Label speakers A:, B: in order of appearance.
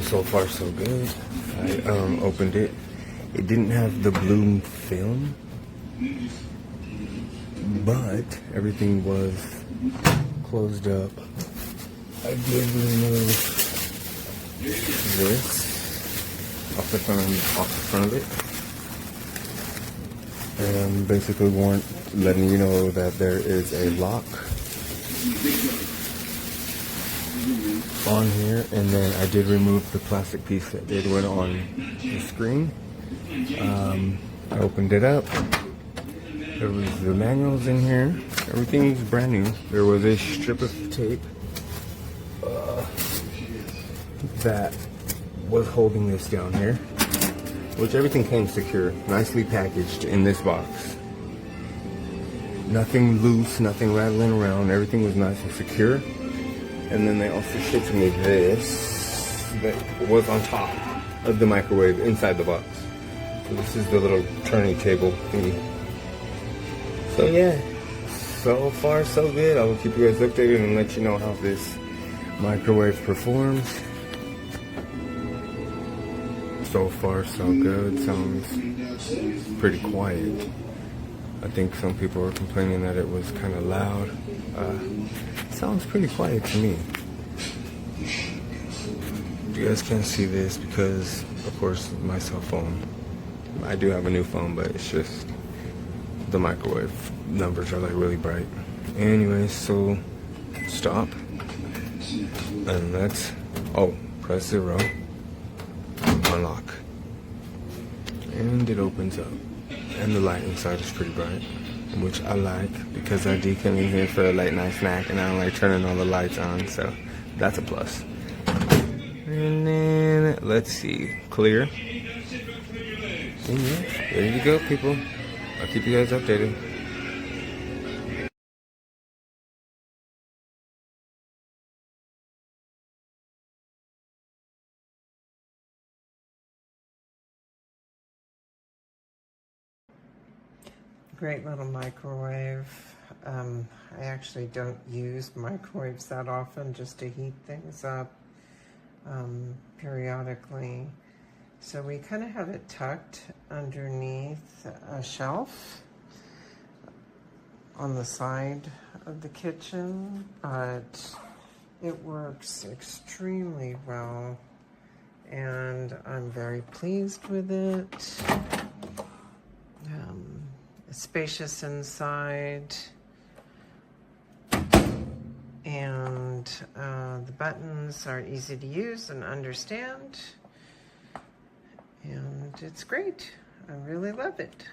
A: So far so good. I opened it. It didn't have the blue film, but everything was closed up. I did remove this off the front of it, and basically letting you know that there is a lock on here. And then I did remove the plastic piece that did went on the screen. I opened it up. There was the manuals in here. Everything's brand new. There was a strip of tape that was holding this down here, which everything came secure, nicely packaged in this box. Nothing loose, nothing rattling around. Everything was nice and secure. And then they also shipped me this that was on top of the microwave inside the box. So this is the little turntable thingy. So yeah, so far so good. I will keep you guys updated and let you know how this microwave performs. So far so good. Sounds pretty quiet. I think some people were complaining that it was kind of loud. Sounds pretty quiet to me. You guys can't see this because, of course, my cell phone. I do have a new phone, but it's just the microwave numbers are like really bright. Anyways, so stop. And let's, press 0. Unlock. And it opens up. And the light inside is pretty bright, which I like because I do come in here for a late night snack and I don't like turning all the lights on, so that's a plus. And then let's see, clear. And yeah, there you go, people. I'll keep you guys updated.
B: Great little microwave. I actually don't use microwaves that often, just to heat things up periodically. So we kind of have it tucked underneath a shelf on the side of the kitchen, but it works extremely well and I'm very pleased with it. It's spacious inside, and the buttons are easy to use and understand, and it's great. I really love it.